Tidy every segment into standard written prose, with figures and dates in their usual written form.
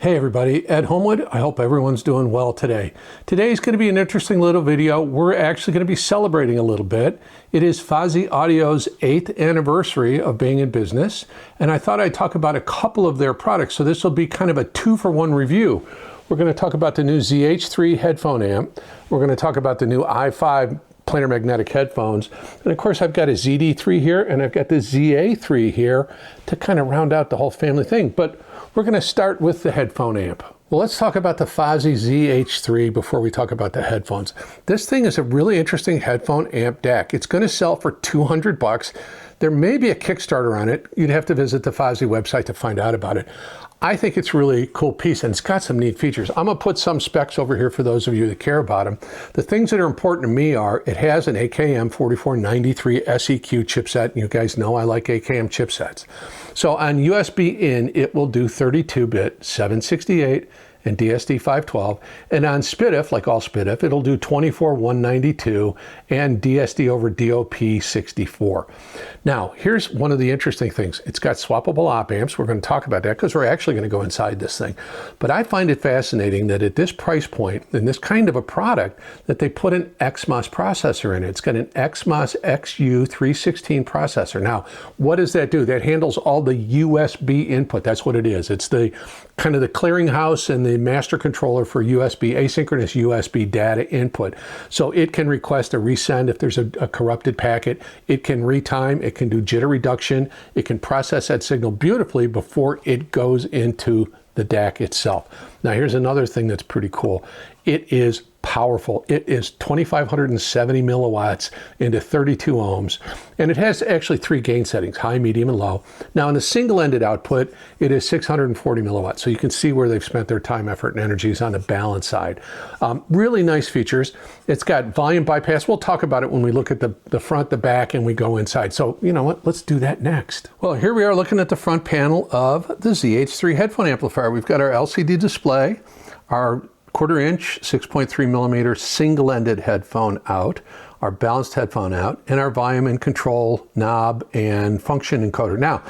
Hey everybody, Ed Homewood. I hope everyone's doing well today. Today's going to be an interesting little video. We're actually going to be celebrating a little bit. It is Fosi Audio's 8th anniversary of being in business, and I thought I'd talk about a couple of their products. So this will be kind of a 2-for-1 review. We're going to talk about the new ZH3 headphone amp. We're going to talk about the new i5 planar magnetic headphones. And of course, I've got a ZD3 here and I've got the ZA3 here to kind of round out the whole family thing. But we're going to start with the headphone amp. Well, let's talk about the Fosi ZH3 before we talk about the headphones. This thing is a really interesting headphone amp DAC. It's going to sell for $200. There may be a Kickstarter on it. You'd have to visit the Fosi website to find out about it. I think it's really cool piece and it's got some neat features. I'm gonna put some specs over here for those of you that care about them. The things that are important to me are it has an AKM 4493 SEQ chipset. You guys know I like AKM chipsets. So on USB in, it will do 32-bit, 768, and DSD 512, and on SPDIF, like all SPDIF, it'll do 24-192 and DSD over DOP 64. Now, here's one of the interesting things. It's got swappable op amps. We're going to talk about that because we're actually going to go inside this thing. But I find it fascinating that at this price point, in this kind of a product, that they put an XMOS processor in it. It's got an XMOS XU316 processor. Now, what does that do? That handles all the USB input. That's what it is. It's the kind of the clearinghouse and the master controller for USB, asynchronous USB data input. So it can request a resend if there's a corrupted packet. It can retime, it can do jitter reduction, it can process that signal beautifully before it goes into the DAC itself. Now here's another thing that's pretty cool. It is powerful. It is 2,570 milliwatts into 32 ohms, and it has actually 3 gain settings, high, medium, and low. Now in the single-ended output, it is 640 milliwatts, so you can see where they've spent their time, effort, and energies on the balance side. Really nice features. It's got volume bypass. We'll talk about it when we look at the front, the back, and we go inside. So you know what, let's do that next. Well, here we are looking at the front panel of the ZH3 headphone amplifier. We've got our LCD display, our 1/4 inch 6.3 millimeter single-ended headphone out, our balanced headphone out, and our volume and control knob and function encoder. Now,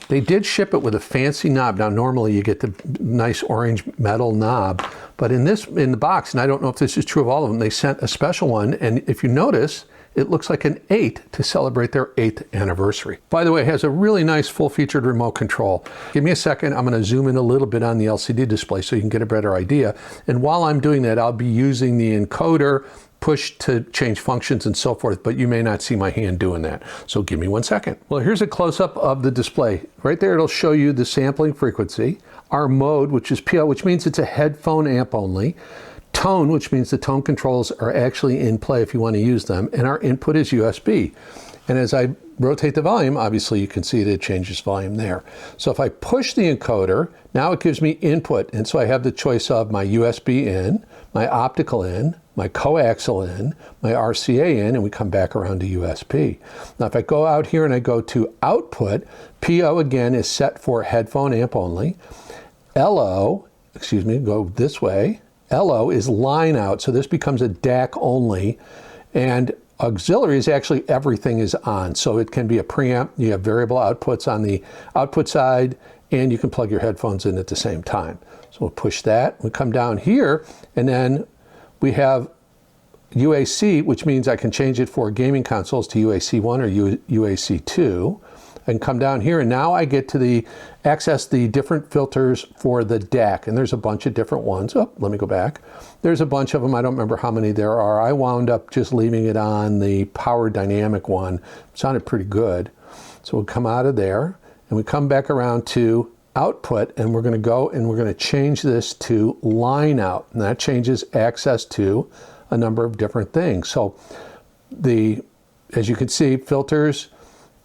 they did ship it with a fancy knob. Now, normally you get the nice orange metal knob, but in the box, and I don't know if this is true of all of them, they sent a special one, and if you notice, it looks like an 8 to celebrate their 8th anniversary. By the way, it has a really nice full-featured remote control. Give me a second, I'm gonna zoom in a little bit on the LCD display so you can get a better idea. And while I'm doing that, I'll be using the encoder, push to change functions and so forth, but you may not see my hand doing that. So give me 1 second. Well, here's a close-up of the display. Right there, it'll show you the sampling frequency, our mode, which is PO, which means it's a headphone amp only, tone, which means the tone controls are actually in play if you want to use them, and our input is USB. And as I rotate the volume, obviously you can see that it changes volume there. So if I push the encoder, now it gives me input, and so I have the choice of my USB in, my optical in, my coaxial in, my RCA in, and we come back around to USB. Now if I go out here and I go to output, PO again is set for headphone amp only. LO, go this way, LO is line out, so this becomes a DAC only, and auxiliary is actually everything is on. So it can be a preamp, you have variable outputs on the output side, and you can plug your headphones in at the same time. So we'll push that, we come down here, and then we have UAC, which means I can change it for gaming consoles to UAC 1 or UAC 2. I can come down here and now I get to access the different filters for the DAC, and there's a bunch of different ones. Oh, let me go back. There's a bunch of them. I don't remember how many there are. I wound up just leaving it on the power dynamic one. It sounded pretty good. So we'll come out of there and we come back around to output, and we're going to go and we're going to change this to line out, and that changes access to a number of different things. So as you can see, filters,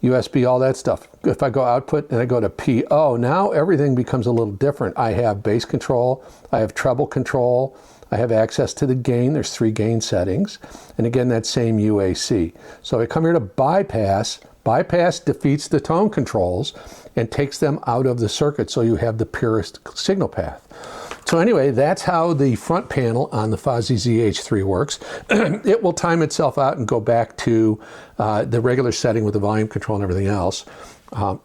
USB, all that stuff. If I go output and I go to PO, now everything becomes a little different. I have bass control, I have treble control, I have access to the gain. There's 3 gain settings. And again, that same UAC. So I come here to bypass. Bypass defeats the tone controls and takes them out of the circuit so you have the purest signal path. So anyway, that's how the front panel on the Fosi ZH3 works. It will time itself out and go back to the regular setting with the volume control and everything else.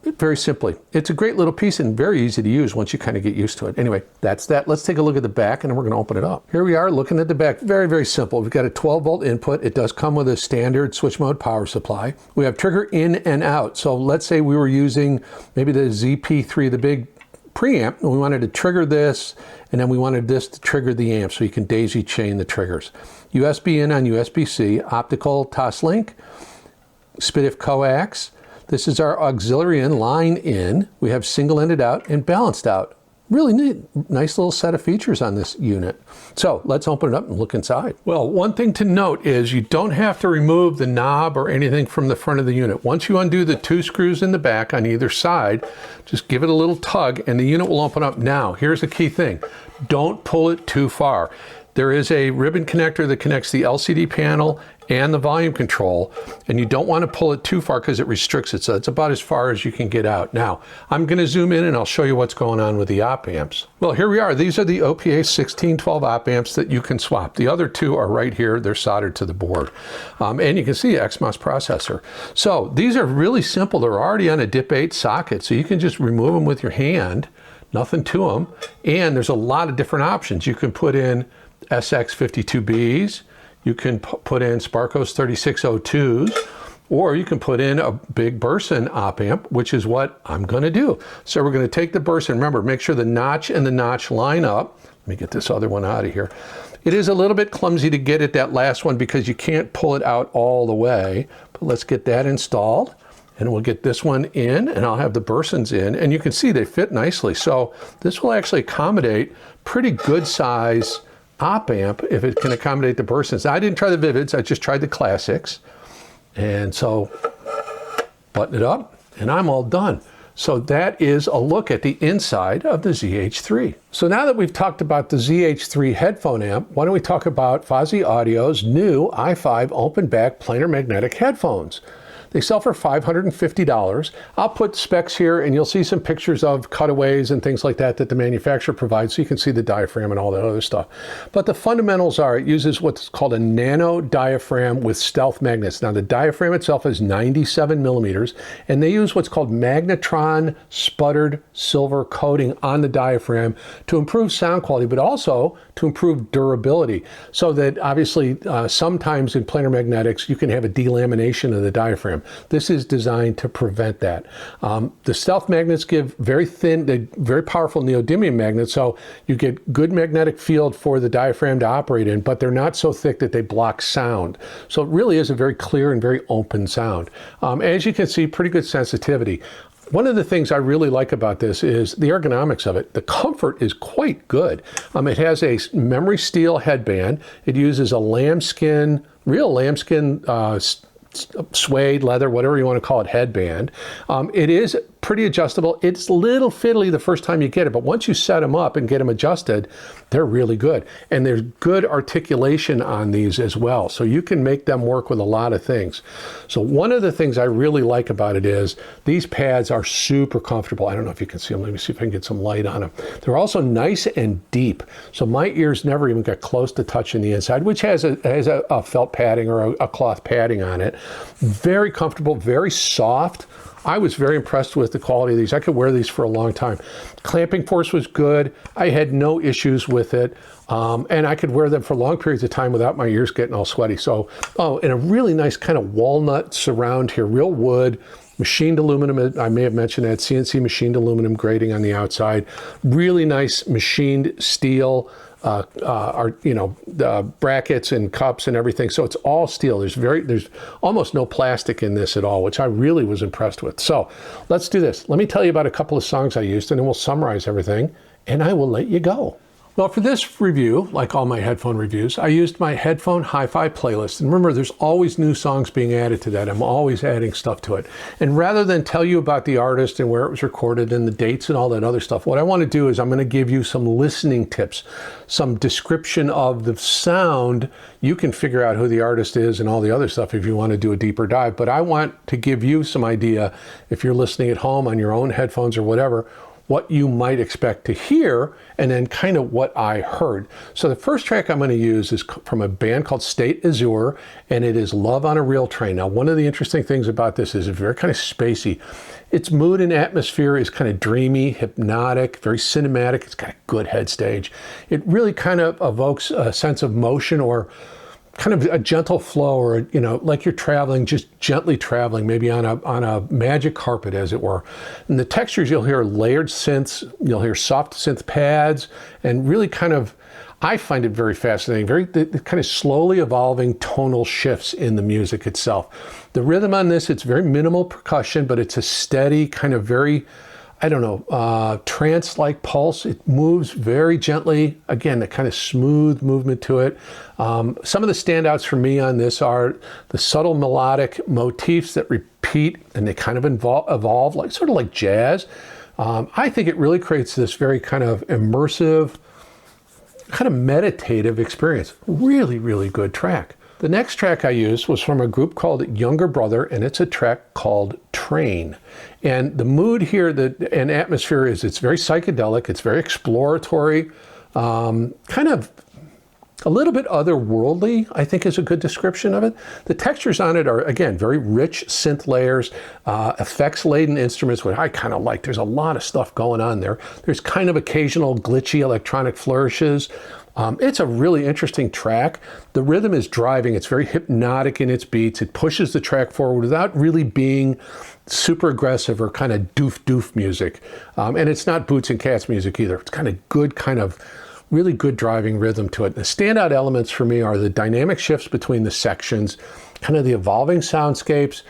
Very simply. It's a great little piece and very easy to use once you kind of get used to it. Anyway, that's that. Let's take a look at the back and then we're going to open it up. Here we are looking at the back. Very, very simple. We've got a 12-volt input. It does come with a standard switch mode power supply. We have trigger in and out. So let's say we were using maybe the ZP3, the big preamp, and we wanted to trigger this, and then we wanted this to trigger the amp, so you can daisy chain the triggers. USB in on USB-C, optical Toslink, SPDIF coax. This is our auxiliary in, line in. We have single-ended out and balanced out. Really neat, nice little set of features on this unit. So let's open it up and look inside. Well, one thing to note is you don't have to remove the knob or anything from the front of the unit. Once you undo the 2 screws in the back on either side, just give it a little tug and the unit will open up. Now, here's the key thing. Don't pull it too far. There is a ribbon connector that connects the LCD panel and the volume control, and you don't want to pull it too far because it restricts it, so it's about as far as you can get out. Now, I'm going to zoom in and I'll show you what's going on with the op amps. Well, here we are. These are the OPA 1612 op amps that you can swap. The other 2 are right here. They're soldered to the board. And you can see XMOS processor. So these are really simple. They're already on a DIP 8 socket, so you can just remove them with your hand, nothing to them. And there's a lot of different options. You can put in SX52Bs, you can put in Sparkos 3602s, or you can put in a big Burson op amp, which is what I'm going to do. So we're going to take the Burson. Remember, make sure the notch and the notch line up. Let me get this other one out of here. It is a little bit clumsy to get at that last one because you can't pull it out all the way, but let's get that installed. And we'll get this one in, and I'll have the Bursons in, and you can see they fit nicely. So this will actually accommodate pretty good size op amp if it can accommodate the Bursons. Now, I didn't try the Vivids, I just tried the Classics. And so button it up and I'm all done. So that is a look at the inside of the ZH3. So now that we've talked about the ZH3 headphone amp, why don't we talk about Fosi Audio's new i5 open back planar magnetic headphones. They sell for $550. I'll put specs here and you'll see some pictures of cutaways and things like that that the manufacturer provides so you can see the diaphragm and all that other stuff. But the fundamentals are it uses what's called a nano diaphragm with stealth magnets. Now the diaphragm itself is 97 millimeters and they use what's called magnetron sputtered silver coating on the diaphragm to improve sound quality, but also to improve durability. So that obviously sometimes in planar magnetics you can have a delamination of the diaphragm. This is designed to prevent that. The stealth magnets give very thin, very powerful neodymium magnets, so you get good magnetic field for the diaphragm to operate in, but they're not so thick that they block sound. So it really is a very clear and very open sound. As you can see, pretty good sensitivity. One of the things I really like about this is the ergonomics of it. The comfort is quite good. It has a memory steel headband. It uses a lambskin, real lambskin suede, leather, whatever you want to call it, headband. It is pretty adjustable. It's a little fiddly the first time you get it, but once you set them up and get them adjusted, they're really good. And there's good articulation on these as well. So you can make them work with a lot of things. So one of the things I really like about it is these pads are super comfortable. I don't know if you can see them. Let me see if I can get some light on them. They're also nice and deep. So my ears never even got close to touching the inside, which has a felt padding or a cloth padding on it. Very comfortable, very soft. I was very impressed with the quality of these. I could wear these for a long time. Clamping force was good. I had no issues with it. And I could wear them for long periods of time without my ears getting all sweaty. So, and a really nice kind of walnut surround here, real wood, machined aluminum. I may have mentioned that, CNC machined aluminum grating on the outside. Really nice machined steel. Brackets and cups and everything. So it's all steel. There's almost no plastic in this at all, which I really was impressed with. So let's do this. Let me tell you about a couple of songs I used and then we'll summarize everything and I will let you go. Well, for this review, like all my headphone reviews, I used my Headphone Hi-Fi playlist. And remember, there's always new songs being added to that. I'm always adding stuff to it. And rather than tell you about the artist and where it was recorded and the dates and all that other stuff, what I want to do is I'm going to give you some listening tips, some description of the sound. You can figure out who the artist is and all the other stuff if you want to do a deeper dive. But I want to give you some idea, if you're listening at home on your own headphones or whatever, what you might expect to hear, and then kind of what I heard. So the first track I'm going to use is from a band called State Azure, and it is Love on a Real Train. Now, one of the interesting things about this is it's very kind of spacey. Its mood and atmosphere is kind of dreamy, hypnotic, very cinematic. It's got a good head stage. It really kind of evokes a sense of motion, or kind of a gentle flow, or, you know, like you're traveling, just gently traveling, maybe on a magic carpet, as it were. And the textures, you'll hear layered synths, you'll hear soft synth pads, and really kind of, I find it very fascinating, the kind of slowly evolving tonal shifts in the music itself. The rhythm on this, it's very minimal percussion, but it's a steady kind of very, I don't know, trance-like pulse. It moves very gently. Again, the kind of smooth movement to it. Some of the standouts for me on this are the subtle melodic motifs that repeat, and they kind of evolve, like sort of like jazz. I think it really creates this very kind of immersive, kind of meditative experience. Really, really good track. The next track I used was from a group called Younger Brother, and it's a track called Train. And the mood here and atmosphere is, it's very psychedelic, it's very exploratory, kind of a little bit otherworldly, I think is a good description of it. The textures on it are, again, very rich synth layers, effects-laden instruments, which I kind of like. There's a lot of stuff going on there. There's kind of occasional glitchy electronic flourishes. It's a really interesting track. The rhythm is driving. It's very hypnotic in its beats. It pushes the track forward without really being super aggressive or kind of doof music. And it's not Boots and Cats music either. It's kind of good, kind of really good driving rhythm to it. The standout elements for me are the dynamic shifts between the sections, kind of the evolving soundscapes.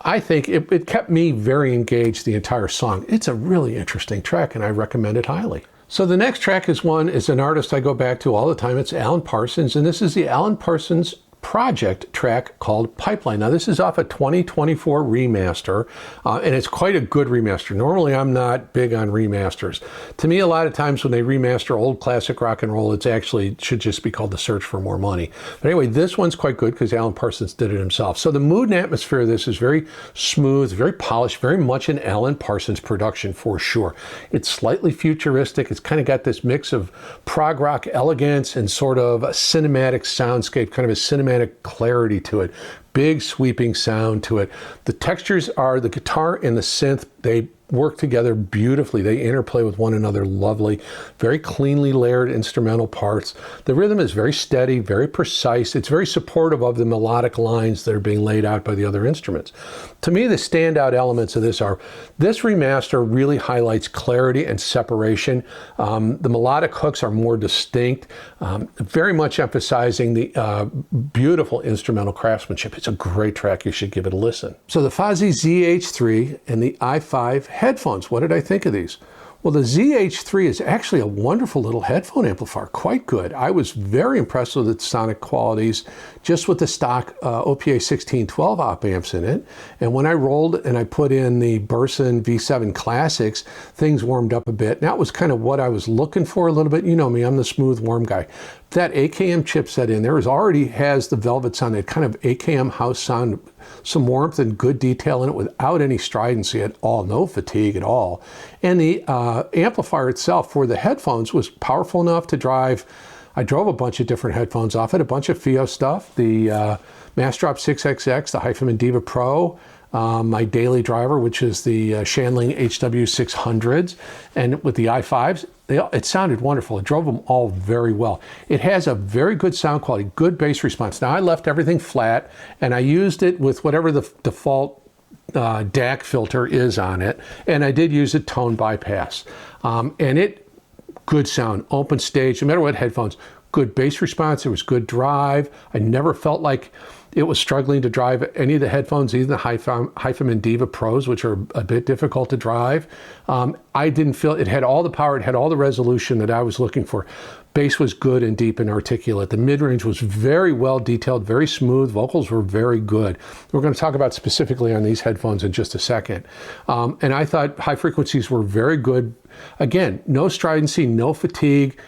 I think it kept me very engaged the entire song. It's a really interesting track, and I recommend it highly. So the next track is an artist I go back to all the time. It's Alan Parsons, and this is the Alan Parsons project track called Pipeline. Now, this is off a 2024 remaster, and it's quite a good remaster. Normally, I'm not big on remasters. To me, a lot of times when they remaster old classic rock and roll, it's actually should just be called The Search for More Money. But anyway, this one's quite good because Alan Parsons did it himself. So the mood and atmosphere of this is very smooth, very polished, very much an Alan Parsons production for sure. It's slightly futuristic. It's kind of got this mix of prog rock elegance and sort of a cinematic soundscape, kind of a cinematic clarity to it, big sweeping sound to it. The textures are the guitar and the synth, they work together beautifully. They interplay with one another lovely, very cleanly layered instrumental parts. The rhythm is very steady, very precise. It's very supportive of the melodic lines that are being laid out by the other instruments. To me, the standout elements of this are, this remaster really highlights clarity and separation. The melodic hooks are more distinct, very much emphasizing the beautiful instrumental craftsmanship. It's a great track. You should give it a listen. So the Fosi ZH3 and the i5 headphones, what did I think of these? Well, the ZH3 is actually a wonderful little headphone amplifier, quite good. I was very impressed with its sonic qualities just with the stock OPA 1612 op amps in it. And when I rolled and I put in the Burson V7 Classics, things warmed up a bit. That was kind of what I was looking for a little bit. You know me, I'm the smooth, warm guy. That AKM chipset in there already has the velvet sound, that kind of AKM house sound, some warmth and good detail in it without any stridency at all, no fatigue at all. And the amplifier itself for the headphones was powerful enough to drive. I drove a bunch of different headphones off it, a bunch of FIO stuff, the Massdrop 6XX, the Hifi Diva Pro, my daily driver, which is the Shanling HW600s, and with the i5s, it sounded wonderful. It drove them all very well. It has a very good sound quality, good bass response. Now, I left everything flat, and I used it with whatever the default DAC filter is on it, and I did use a tone bypass. Good sound, open stage, no matter what headphones, good bass response, it was good drive. I never felt like it was struggling to drive any of the headphones, even the Hifi Diva Pros, which are a bit difficult to drive. I didn't feel, it had all the power, it had all the resolution that I was looking for. Bass was good and deep and articulate. The mid-range was very well detailed, very smooth. Vocals were very good. We're going to talk about specifically on these headphones in just a second. And I thought high frequencies were very good. Again, no stridency, no fatigue.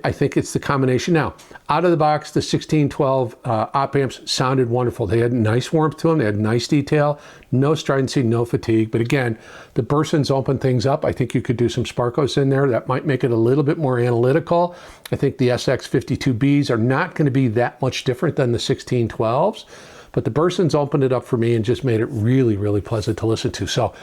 I think it's the combination. Now, out of the box, the 1612 op amps sounded wonderful. They had nice warmth to them. They had nice detail, no stridency, no fatigue. But again, the Bursons open things up. I think you could do some Sparkos in there. That might make it a little bit more analytical. I think the SX52Bs are not going to be that much different than the 1612s. But the Bursons opened it up for me and just made it really, really pleasant to listen to. So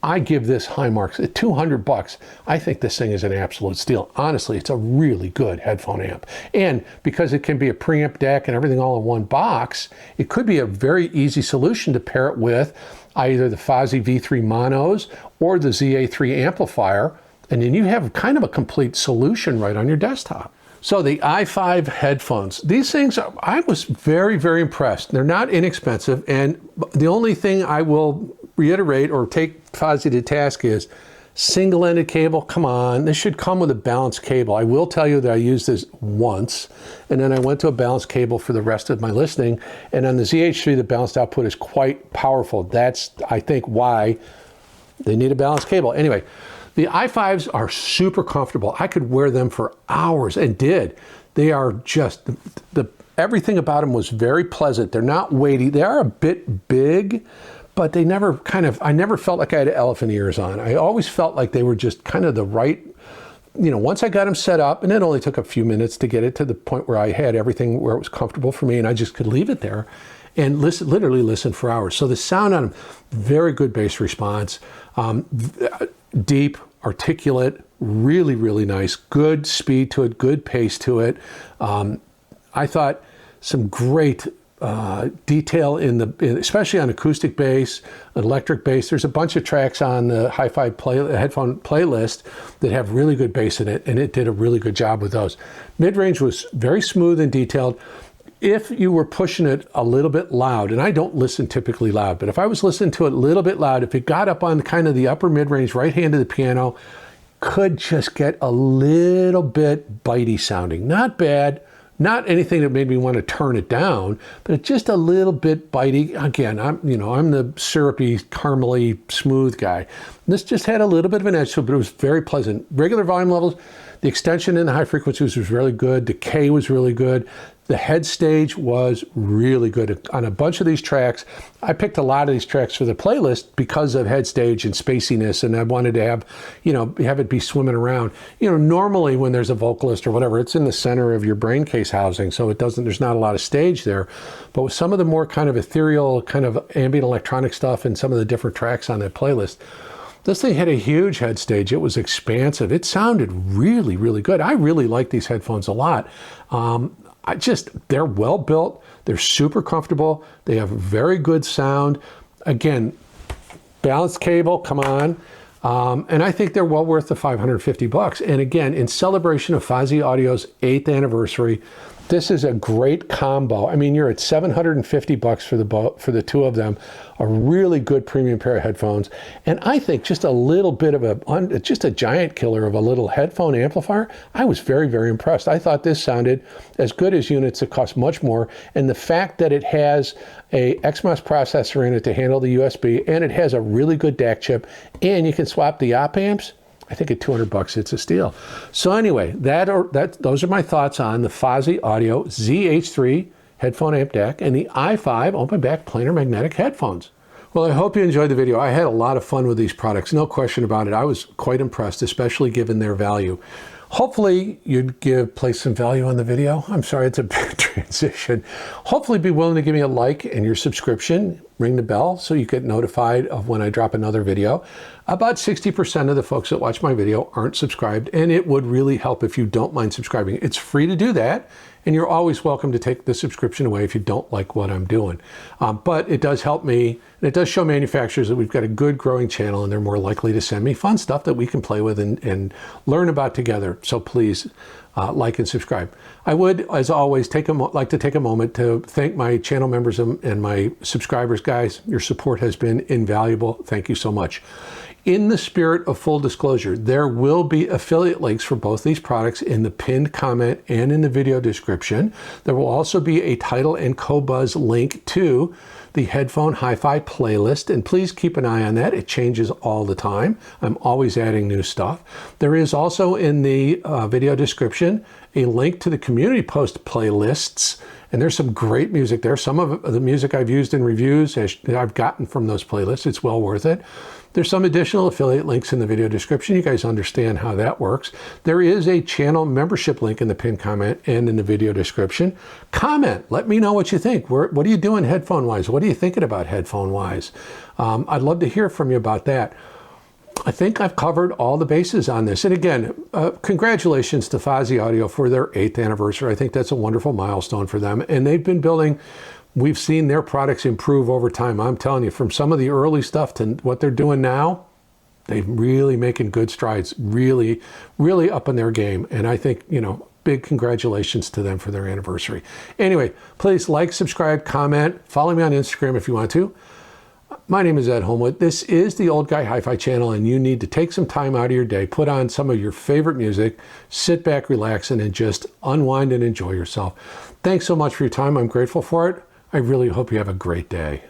I give this high marks at $200. I think this thing is an absolute steal. Honestly, it's a really good headphone amp. And because it can be a preamp DAC and everything all in one box, it could be a very easy solution to pair it with either the Fosi V3 monos or the ZH3 amplifier. And then you have kind of a complete solution right on your desktop. So the i5 headphones, these things, I was very, very impressed. They're not inexpensive. And the only thing I will reiterate or take Fosi to task is single-ended cable. Come on, this should come with a balanced cable. I will tell you that I used this once, and then I went to a balanced cable for the rest of my listening. And on the ZH3, the balanced output is quite powerful. That's, I think, why they need a balanced cable. Anyway, the i5s are super comfortable. I could wear them for hours and did. They are just, everything about them was very pleasant. They're not weighty. They are a bit big, but they never I never felt like I had elephant ears on. I always felt like they were just kind of the right, once I got them set up, and it only took a few minutes to get it to the point where I had everything where it was comfortable for me and I just could leave it there and literally listen for hours. So the sound on them, very good bass response, deep, articulate, really, really nice, good speed to it, good pace to it. I thought some great detail especially on acoustic bass, electric bass. There's a bunch of tracks on the Hifi headphone playlist that have really good bass in it, and it did a really good job with those. Mid-range was very smooth and detailed. If you were pushing it a little bit loud, and I don't listen typically loud, but if I was listening to it a little bit loud, if it got up on kind of the upper mid-range right hand of the piano, could just get a little bit bitey sounding. Not bad, not anything that made me want to turn it down, but just a little bit bitey. Again, I'm the syrupy, caramely, smooth guy. This just had a little bit of an edge to it, but it was very pleasant. Regular volume levels, the extension in the high frequencies was really good. Decay was really good. The head stage was really good on a bunch of these tracks. I picked a lot of these tracks for the playlist because of head stage and spaciness, and I wanted to have it be swimming around. Normally when there's a vocalist or whatever, it's in the center of your brain case housing, so there's not a lot of stage there. But with some of the more kind of ethereal, kind of ambient electronic stuff and some of the different tracks on that playlist, this thing had a huge head stage. It was expansive. It sounded really, really good. I really like these headphones a lot. They're well built. They're super comfortable. They have very good sound. Again, balanced cable, come on. And I think they're well worth the $550. And again, in celebration of Fosi Audio's 8th anniversary, this is a great combo. I mean, you're at $750 for the two of them, a really good premium pair of headphones. And I think just a little bit of just a giant killer of a little headphone amplifier. I was very, very impressed. I thought this sounded as good as units that cost much more. And the fact that it has a XMOS processor in it to handle the USB, and it has a really good DAC chip, and you can swap the op amps, I think at $200, it's a steal. So anyway, those are my thoughts on the Fosi Audio ZH3 headphone amp DAC and the i5 open back planar magnetic headphones. Well, I hope you enjoyed the video. I had a lot of fun with these products, no question about it. I was quite impressed, especially given their value. Hopefully you'd place some value on the video. I'm sorry, it's a big transition. Hopefully be willing to give me a like and your subscription. Ring the bell so you get notified of when I drop another video. About 60% of the folks that watch my video aren't subscribed, and it would really help if you don't mind subscribing. It's free to do that, and you're always welcome to take the subscription away if you don't like what I'm doing. But it does help me, and it does show manufacturers that we've got a good growing channel, and they're more likely to send me fun stuff that we can play with and learn about together. So please like and subscribe. I would, as always, like to take a moment to thank my channel members and my subscribers, guys. Your support has been invaluable. Thank you so much. In the spirit of full disclosure, there will be affiliate links for both these products in the pinned comment and in the video description. There will also be a title and co-buzz link to the Headphone Hi-Fi playlist, and please keep an eye on that. It changes all the time. I'm always adding new stuff. There is also in the video description a link to the community post playlists, and there's some great music there. Some of the music I've used in reviews that I've gotten from those playlists. It's well worth it. There's some additional affiliate links in the video description. You guys understand how that works. There is a channel membership link in the pinned comment and in the video description. Comment. Let me know what you think. What are you doing headphone-wise? What are you thinking about headphone-wise? I'd love to hear from you about that. I think I've covered all the bases on this. And again, congratulations to Fosi Audio for their 8th anniversary. I think that's a wonderful milestone for them. And they've been building, we've seen their products improve over time. I'm telling you, from some of the early stuff to what they're doing now, they're really making good strides, really, really up in their game. And I think, you know, big congratulations to them for their anniversary. Anyway, please like, subscribe, comment, follow me on Instagram if you want to. My name is Ed Homewood. This is the Old Guy Hi-Fi channel, and you need to take some time out of your day, put on some of your favorite music, sit back, relax, and just unwind and enjoy yourself. Thanks so much for your time. I'm grateful for it. I really hope you have a great day.